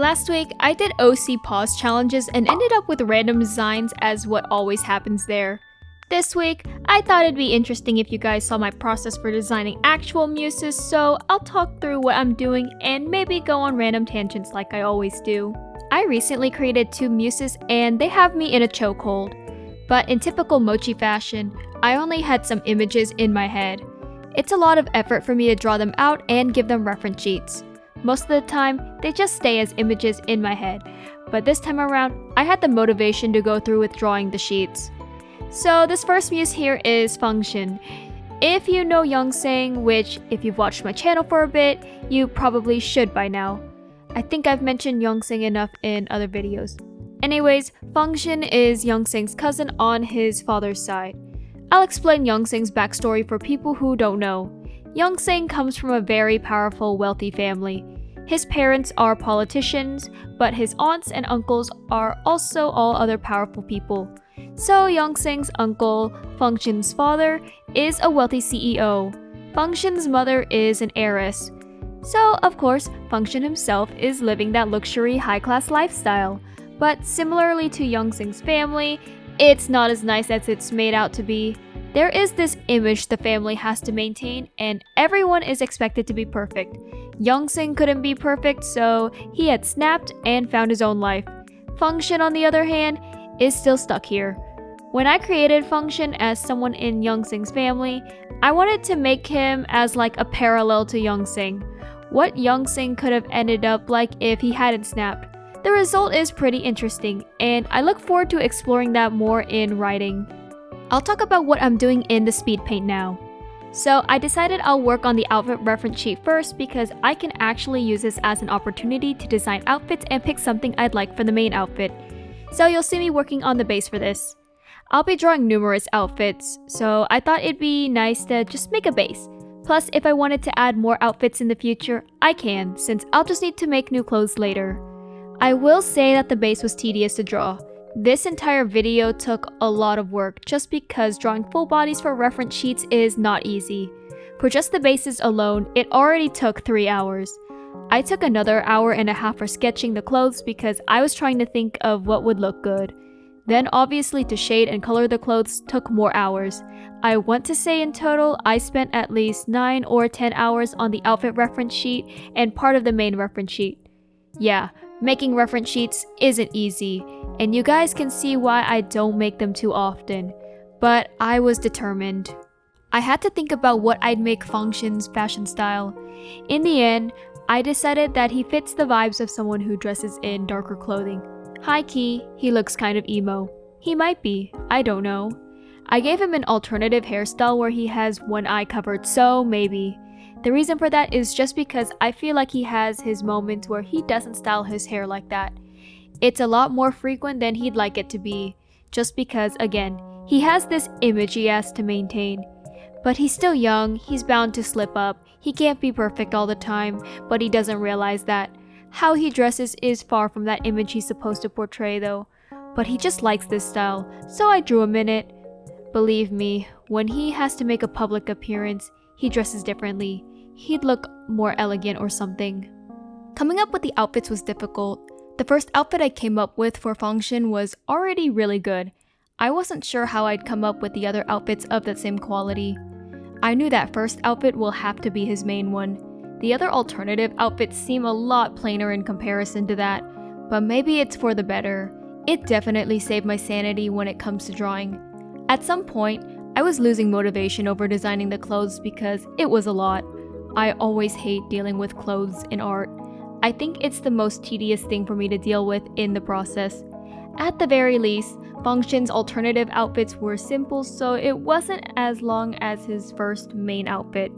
Last week, I did OC pause challenges and ended up with random designs as what always happens there. This week, I thought it'd be interesting if you guys saw my process for designing actual muses, so I'll talk through what I'm doing and maybe go on random tangents like I always do. I recently created 2 muses and they have me in a chokehold. But in typical mochi fashion, I only had some images in my head. It's a lot of effort for me to draw them out and give them reference sheets. Most of the time, they just stay as images in my head, but this time around, I had the motivation to go through with drawing the sheets. So this first muse here is Function. If you know Youngsang, which if you've watched my channel for a bit, you probably should by now. I think I've mentioned Youngsang enough in other videos. Anyways, Function is Youngsang's cousin on his father's side. I'll explain Youngsang's backstory for people who don't know. Youngsang comes from a very powerful, wealthy family. His parents are politicians, but his aunts and uncles are also all other powerful people. So Youngsang's uncle, Function's father, is a wealthy CEO. Function's mother is an heiress. So, of course, Function himself is living that luxury, high-class lifestyle. But similarly to Youngsang's family, it's not as nice as it's made out to be. There is this image the family has to maintain, and everyone is expected to be perfect. Youngsang couldn't be perfect, so he had snapped and found his own life. Function, on the other hand, is still stuck here. When I created Function as someone in Youngsang's family, I wanted to make him as like a parallel to Youngsang. What Youngsang could have ended up like if he hadn't snapped. The result is pretty interesting, and I look forward to exploring that more in writing. I'll talk about what I'm doing in the speed paint now. So I decided I'll work on the outfit reference sheet first because I can actually use this as an opportunity to design outfits and pick something I'd like for the main outfit. So you'll see me working on the base for this. I'll be drawing numerous outfits, so I thought it'd be nice to just make a base. Plus, if I wanted to add more outfits in the future, I can, since I'll just need to make new clothes later. I will say that the base was tedious to draw. This entire video took a lot of work just because drawing full bodies for reference sheets is not easy. For just the bases alone, it already took 3 hours. I took another hour and a half for sketching the clothes because I was trying to think of what would look good. Then obviously to shade and color the clothes took more hours. I want to say in total, I spent at least 9 or 10 hours on the outfit reference sheet and part of the main reference sheet. Yeah, making reference sheets isn't easy, and you guys can see why I don't make them too often. But I was determined. I had to think about what I'd make Function's fashion style. In the end, I decided that he fits the vibes of someone who dresses in darker clothing. High-key, he looks kind of emo. He might be, I don't know. I gave him an alternative hairstyle where he has one eye covered, so maybe. The reason for that is just because I feel like he has his moments where he doesn't style his hair like that. It's a lot more frequent than he'd like it to be, just because, again, he has this image he has to maintain. But he's still young, he's bound to slip up, he can't be perfect all the time, but he doesn't realize that. How he dresses is far from that image he's supposed to portray though. But he just likes this style, so I drew him in it. Believe me, when he has to make a public appearance, he dresses differently. He'd look more elegant or something. Coming up with the outfits was difficult. The first outfit I came up with for Function was already really good. I wasn't sure how I'd come up with the other outfits of that same quality. I knew that first outfit will have to be his main one. The other alternative outfits seem a lot plainer in comparison to that, but maybe it's for the better. It definitely saved my sanity when it comes to drawing. At some point, I was losing motivation over designing the clothes because it was a lot. I always hate dealing with clothes in art. I think it's the most tedious thing for me to deal with in the process. At the very least, Function's alternative outfits were simple, so it wasn't as long as his first main outfit.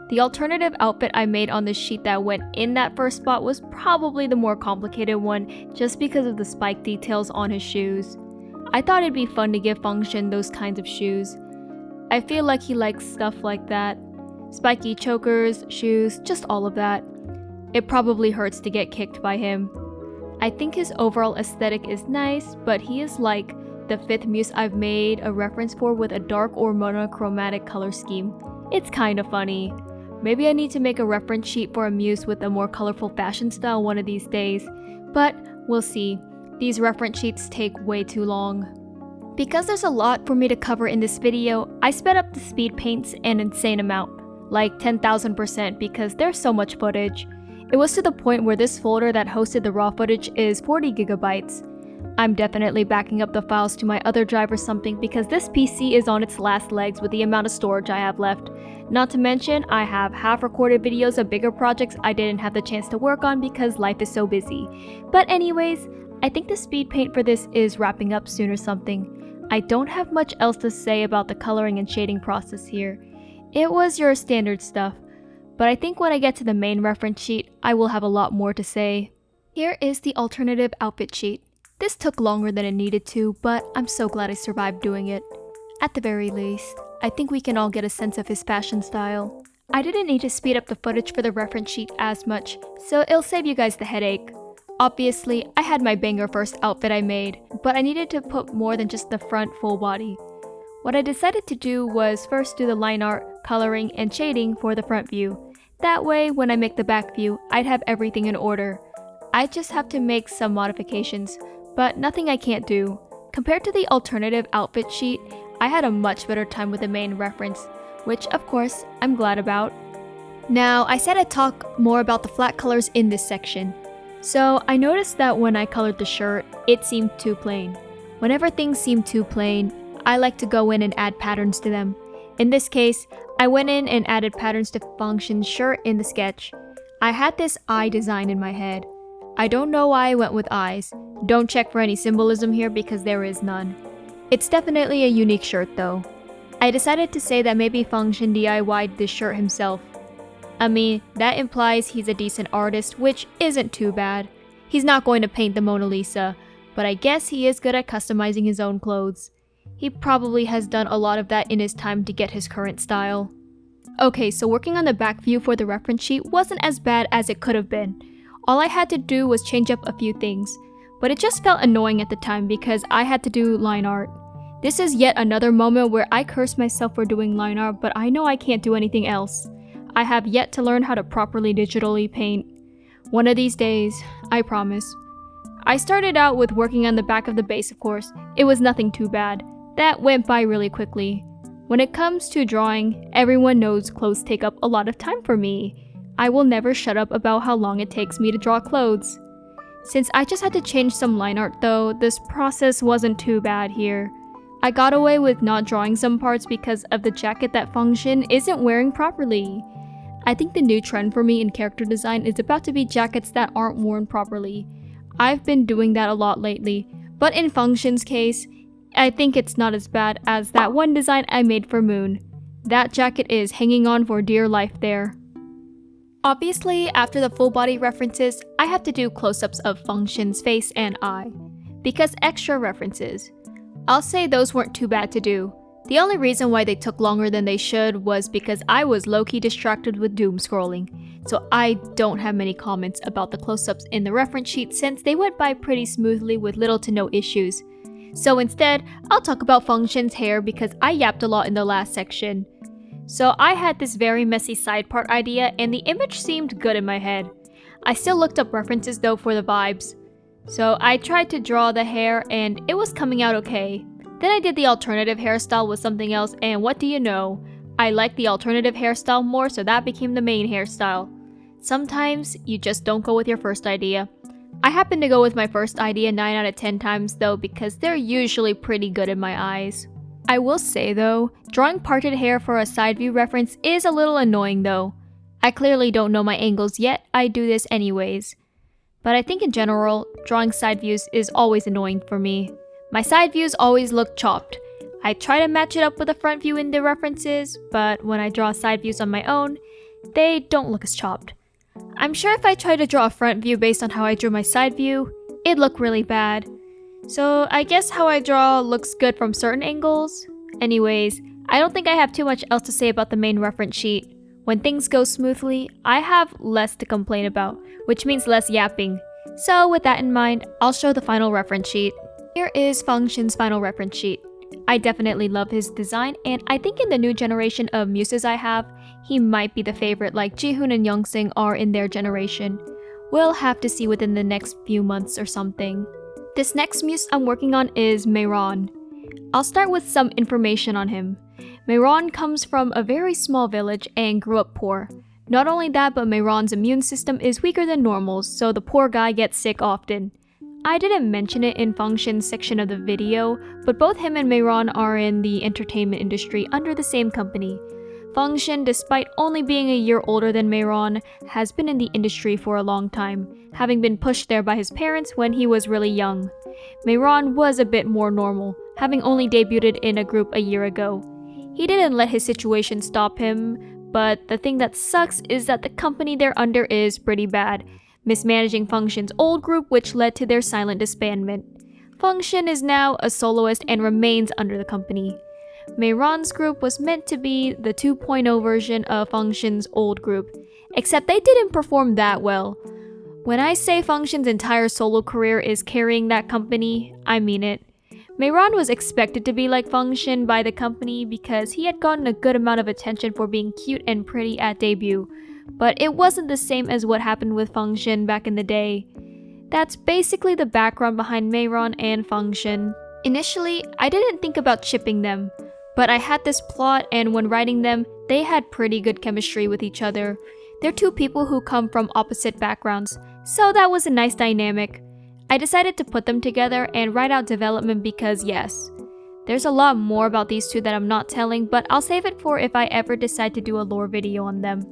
The alternative outfit I made on the sheet that went in that first spot was probably the more complicated one just because of the spike details on his shoes. I thought it'd be fun to give Function those kinds of shoes. I feel like he likes stuff like that. Spiky chokers, shoes, just all of that. It probably hurts to get kicked by him. I think his overall aesthetic is nice, but he is like the 5th muse I've made a reference for with a dark or monochromatic color scheme. It's kinda funny. Maybe I need to make a reference sheet for a muse with a more colorful fashion style one of these days, But we'll see. These reference sheets take way too long. Because there's a lot for me to cover in this video, I sped up the speed paints an insane amount, like 10,000% because there's so much footage. It was to the point where this folder that hosted the raw footage is 40 gigabytes. I'm definitely backing up the files to my other drive or something because this PC is on its last legs with the amount of storage I have left. Not to mention, I have half recorded videos of bigger projects I didn't have the chance to work on because life is so busy. But anyways, I think the speed paint for this is wrapping up soon or something. I don't have much else to say about the coloring and shading process here. It was your standard stuff, but I think when I get to the main reference sheet, I will have a lot more to say. Here is the alternative outfit sheet. This took longer than it needed to, but I'm so glad I survived doing it. At the very least, I think we can all get a sense of his fashion style. I didn't need to speed up the footage for the reference sheet as much, so it'll save you guys the headache. Obviously, I had my banger first outfit I made, but I needed to put more than just the front full body. What I decided to do was first do the line art, coloring, and shading for the front view. That way, when I make the back view, I'd have everything in order. I just have to make some modifications, but nothing I can't do. Compared to the alternative outfit sheet, I had a much better time with the main reference, which of course, I'm glad about. Now, I said I'd talk more about the flat colors in this section. So I noticed that when I colored the shirt, it seemed too plain. Whenever things seem too plain, I like to go in and add patterns to them. In this case, I went in and added patterns to Function's shirt in the sketch. I had this eye design in my head. I don't know why I went with eyes. Don't check for any symbolism here because there is none. It's definitely a unique shirt though. I decided to say that maybe Function DIY'd this shirt himself. I mean, that implies he's a decent artist, which isn't too bad. He's not going to paint the Mona Lisa, but I guess he is good at customizing his own clothes. He probably has done a lot of that in his time to get his current style. Okay, so working on the back view for the reference sheet wasn't as bad as it could have been. All I had to do was change up a few things, but it just felt annoying at the time because I had to do line art. This is yet another moment where I curse myself for doing line art, but I know I can't do anything else. I have yet to learn how to properly digitally paint. One of these days, I promise. I started out with working on the back of the base, of course. It was nothing too bad. That went by really quickly. When it comes to drawing, everyone knows clothes take up a lot of time for me. I will never shut up about how long it takes me to draw clothes. Since I just had to change some line art though, this process wasn't too bad here. I got away with not drawing some parts because of the jacket that Function isn't wearing properly. I think the new trend for me in character design is about to be jackets that aren't worn properly. I've been doing that a lot lately, but in Function's case, I think it's not as bad as that one design I made for Moon. That jacket is hanging on for dear life there. Obviously, after the full body references, I have to do close-ups of Function's face and eye, because extra references. I'll say those weren't too bad to do. The only reason why they took longer than they should was because I was low-key distracted with doom scrolling, so I don't have many comments about the close-ups in the reference sheet since they went by pretty smoothly with little to no issues. So instead, I'll talk about Function's hair because I yapped a lot in the last section. So I had this very messy side part idea and the image seemed good in my head. I still looked up references though for the vibes. So I tried to draw the hair and it was coming out okay. Then I did the alternative hairstyle with something else and what do you know? I liked the alternative hairstyle more so that became the main hairstyle. Sometimes you just don't go with your first idea. I happen to go with my first idea 9 out of 10 times though because they're usually pretty good in my eyes. I will say though, drawing parted hair for a side view reference is a little annoying though. I clearly don't know my angles yet, I do this anyways. But I think in general, drawing side views is always annoying for me. My side views always look chopped. I try to match it up with the front view in the references, but when I draw side views on my own, they don't look as chopped. I'm sure if I tried to draw a front view based on how I drew my side view, it'd look really bad. So I guess how I draw looks good from certain angles. Anyways, I don't think I have too much else to say about the main reference sheet. When things go smoothly, I have less to complain about, which means less yapping. So with that in mind, I'll show the final reference sheet. Here is Function's final reference sheet. I definitely love his design, and I think in the new generation of muses I have, he might be the favorite like Jihoon and Youngsing are in their generation. We'll have to see within the next few months or something. This next muse I'm working on is Mehran. I'll start with some information on him. Mehran comes from a very small village and grew up poor. Not only that, but Mehran's immune system is weaker than normal, so the poor guy gets sick often. I didn't mention it in Function's section of the video, but both him and Mehran are in the entertainment industry under the same company. Function, despite only being a year older than Mehran, has been in the industry for a long time, having been pushed there by his parents when he was really young. Mehran was a bit more normal, having only debuted in a group a year ago. He didn't let his situation stop him, but the thing that sucks is that the company they're under is pretty bad, mismanaging Function's old group, which led to their silent disbandment. Function is now a soloist and remains under the company. Mehran's group was meant to be the 2.0 version of Function's old group, except they didn't perform that well. When I say Function's entire solo career is carrying that company, I mean it. Mehran was expected to be like Function by the company because he had gotten a good amount of attention for being cute and pretty at debut, but it wasn't the same as what happened with Function back in the day. That's basically the background behind Mehran and Function. Initially, I didn't think about shipping them, but I had this plot, and when writing them, they had pretty good chemistry with each other. They're two people who come from opposite backgrounds, so that was a nice dynamic. I decided to put them together and write out development because yes, there's a lot more about these two that I'm not telling, but I'll save it for if I ever decide to do a lore video on them.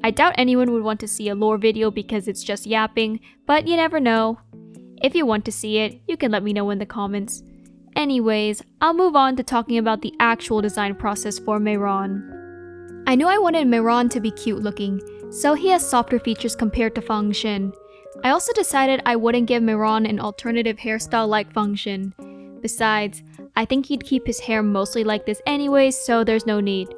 I doubt anyone would want to see a lore video because it's just yapping, but you never know. If you want to see it, you can let me know in the comments. Anyways, I'll move on to talking about the actual design process for Mehran. I knew I wanted Mehran to be cute looking, so he has softer features compared to Function. I also decided I wouldn't give Mehran an alternative hairstyle like Function. Besides, I think he'd keep his hair mostly like this anyways, so there's no need.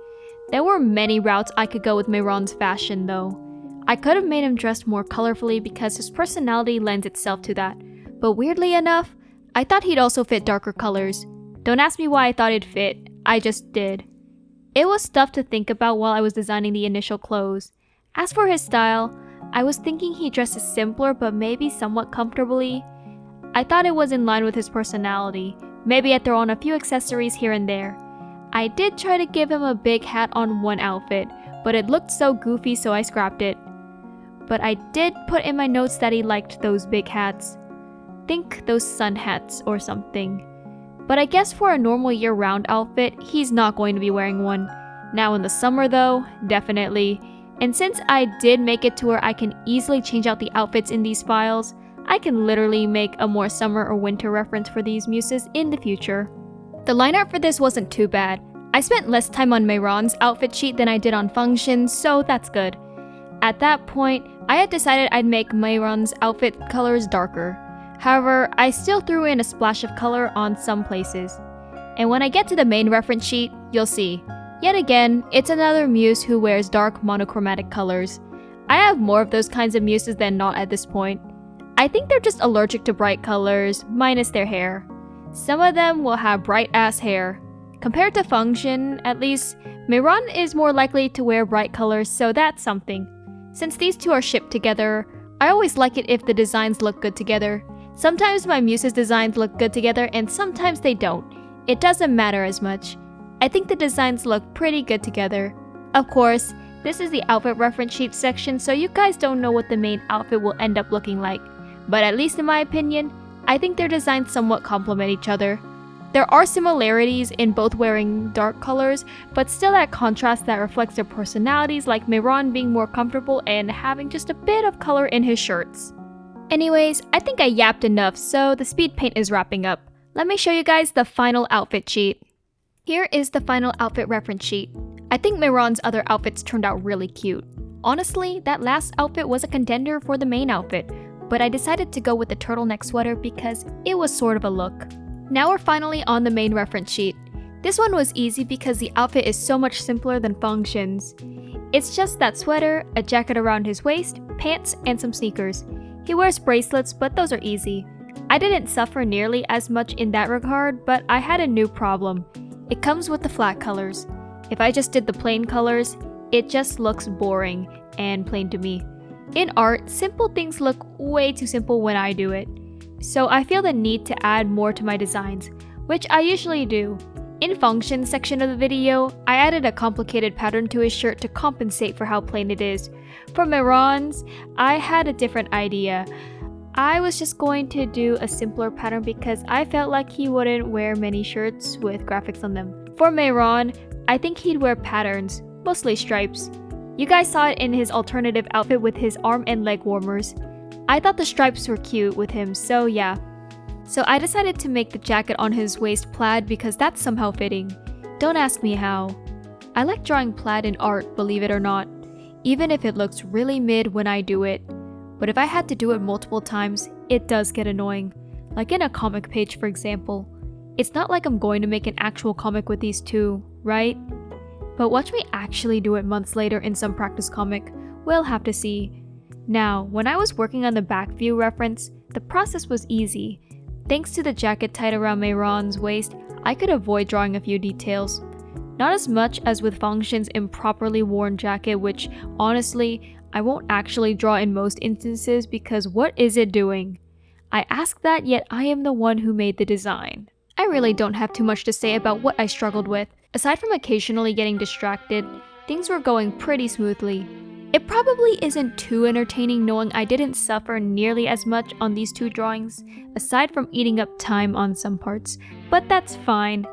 There were many routes I could go with Mehran's fashion though. I could have made him dress more colorfully because his personality lends itself to that, but weirdly enough, I thought he'd also fit darker colors. Don't ask me why I thought it'd fit, I just did. It was tough to think about while I was designing the initial clothes. As for his style, I was thinking he dresses simpler but maybe somewhat comfortably. I thought it was in line with his personality. Maybe I'd throw on a few accessories here and there. I did try to give him a big hat on one outfit, but it looked so goofy so I scrapped it. But I did put in my notes that he liked those big hats. Think those sun hats or something. But I guess for a normal year-round outfit, he's not going to be wearing one. Now in the summer though, definitely. And since I did make it to where I can easily change out the outfits in these files, I can literally make a more summer or winter reference for these muses in the future. The line art for this wasn't too bad. I spent less time on Mehran's outfit sheet than I did on Function, so that's good. At that point, I had decided I'd make Mehran's outfit colors darker. However, I still threw in a splash of color on some places. And when I get to the main reference sheet, you'll see. Yet again, it's another muse who wears dark monochromatic colors. I have more of those kinds of muses than not at this point. I think they're just allergic to bright colors, minus their hair. Some of them will have bright ass hair. Compared to Function, at least, Mehran is more likely to wear bright colors, so that's something. Since these two are shipped together, I always like it if the designs look good together. Sometimes my muses' designs look good together and sometimes they don't. It doesn't matter as much. I think the designs look pretty good together. Of course, this is the outfit reference sheet section, so you guys don't know what the main outfit will end up looking like. But at least in my opinion, I think their designs somewhat complement each other. There are similarities in both wearing dark colors, but still that contrast that reflects their personalities, like Mehran being more comfortable and having just a bit of color in his shirts. Anyways, I think I yapped enough, so the speed paint is wrapping up. Let me show you guys the final outfit sheet. Here is the final outfit reference sheet. I think Mehran's other outfits turned out really cute. Honestly, that last outfit was a contender for the main outfit, but I decided to go with the turtleneck sweater because it was sort of a look. Now we're finally on the main reference sheet. This one was easy because the outfit is so much simpler than Function's. It's just that sweater, a jacket around his waist, pants, and some sneakers. He wears bracelets, but those are easy. I didn't suffer nearly as much in that regard, but I had a new problem. It comes with the flat colors. If I just did the plain colors, it just looks boring and plain to me. In art, simple things look way too simple when I do it. So I feel the need to add more to my designs, which I usually do. In functions section of the video, I added a complicated pattern to his shirt to compensate for how plain it is. For Mehran's, I had a different idea. I was just going to do a simpler pattern because I felt like he wouldn't wear many shirts with graphics on them. For Mehran, I think he'd wear patterns, mostly stripes. You guys saw it in his alternative outfit with his arm and leg warmers. I thought the stripes were cute with him, so yeah. So I decided to make the jacket on his waist plaid because that's somehow fitting. Don't ask me how. I like drawing plaid in art, believe it or not, even if it looks really mid when I do it. But if I had to do it multiple times, it does get annoying. Like in a comic page, for example. It's not like I'm going to make an actual comic with these two, right? But watch me actually do it months later in some practice comic. We'll have to see. Now, when I was working on the back view reference, the process was easy. Thanks to the jacket tied around Mehran's waist, I could avoid drawing a few details. Not as much as with Function's improperly worn jacket, which, honestly, I won't actually draw in most instances because what is it doing? I ask that, yet I am the one who made the design. I really don't have too much to say about what I struggled with. Aside from occasionally getting distracted, things were going pretty smoothly. It probably isn't too entertaining knowing I didn't suffer nearly as much on these two drawings, aside from eating up time on some parts, but that's fine.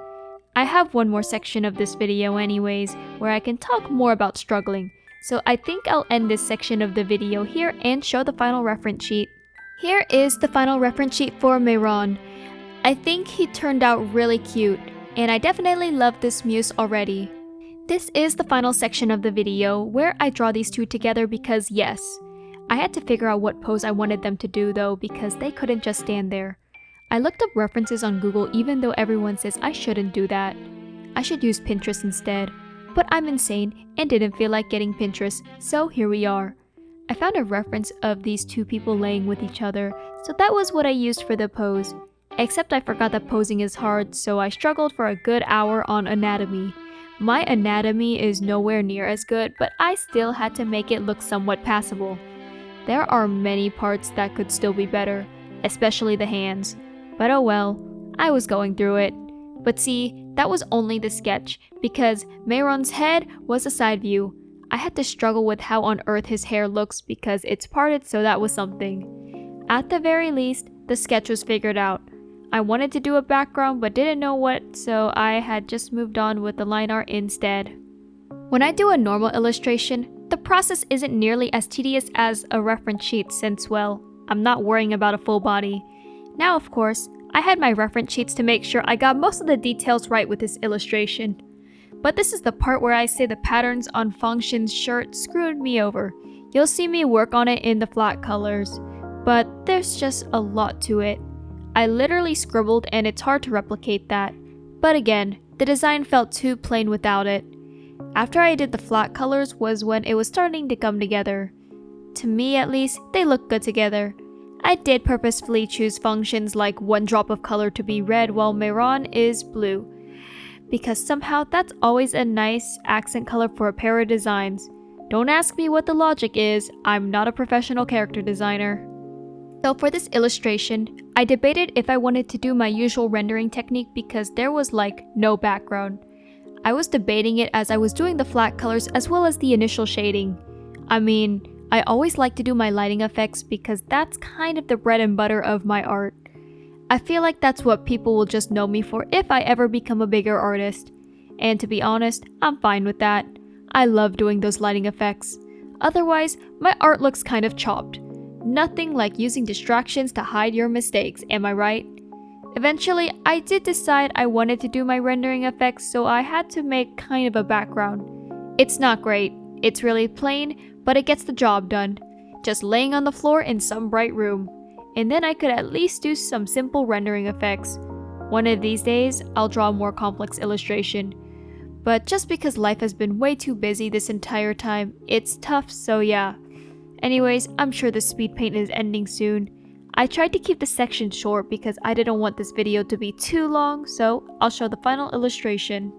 I have one more section of this video anyways, where I can talk more about struggling, so I think I'll end this section of the video here and show the final reference sheet. Here is the final reference sheet for Mehran. I think he turned out really cute, and I definitely love this muse already. This is the final section of the video where I draw these two together because yes, I had to figure out what pose I wanted them to do though because they couldn't just stand there. I looked up references on Google even though everyone says I shouldn't do that. I should use Pinterest instead, but I'm insane and didn't feel like getting Pinterest, so here we are. I found a reference of these two people laying with each other, so that was what I used for the pose. Except I forgot that posing is hard, so I struggled for a good hour on anatomy. My anatomy is nowhere near as good, but I still had to make it look somewhat passable. There are many parts that could still be better, especially the hands. But oh well, I was going through it. But see, that was only the sketch, because Mehran's head was a side view. I had to struggle with how on earth his hair looks because it's parted, so that was something. At the very least, the sketch was figured out. I wanted to do a background but didn't know what, so I had just moved on with the line art instead. When I do a normal illustration, the process isn't nearly as tedious as a reference sheet since, well, I'm not worrying about a full body. Now, of course, I had my reference sheets to make sure I got most of the details right with this illustration. But this is the part where I say the patterns on Function's shirt screwed me over. You'll see me work on it in the flat colors, but there's just a lot to it. I literally scribbled and it's hard to replicate that. But again, the design felt too plain without it. After I did the flat colors was when it was starting to come together. To me at least, they look good together. I did purposefully choose Functions like one drop of color to be red while Mehran is blue, because somehow that's always a nice accent color for a pair of designs. Don't ask me what the logic is, I'm not a professional character designer. So for this illustration, I debated if I wanted to do my usual rendering technique because there was like no background. I was debating it as I was doing the flat colors as well as the initial shading. I mean, I always like to do my lighting effects because that's kind of the bread and butter of my art. I feel like that's what people will just know me for if I ever become a bigger artist. And to be honest, I'm fine with that. I love doing those lighting effects. Otherwise, my art looks kind of chopped. Nothing like using distractions to hide your mistakes, am I right? Eventually, I did decide I wanted to do my rendering effects, so I had to make kind of a background. It's not great, it's really plain, but it gets the job done. Just laying on the floor in some bright room. And then I could at least do some simple rendering effects. One of these days, I'll draw a more complex illustration. But just because life has been way too busy this entire time, it's tough, so yeah. Anyways, I'm sure the speed paint is ending soon. I tried to keep the section short because I didn't want this video to be too long, so I'll show the final illustration.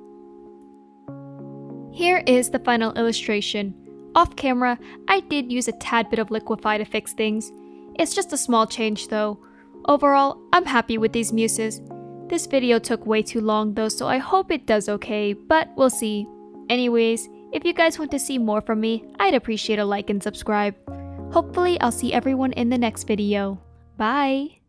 Here is the final illustration. Off camera, I did use a tad bit of Liquify to fix things. It's just a small change though. Overall, I'm happy with these muses. This video took way too long though, so I hope it does okay, but we'll see. Anyways, if you guys want to see more from me, I'd appreciate a like and subscribe. Hopefully, I'll see everyone in the next video. Bye!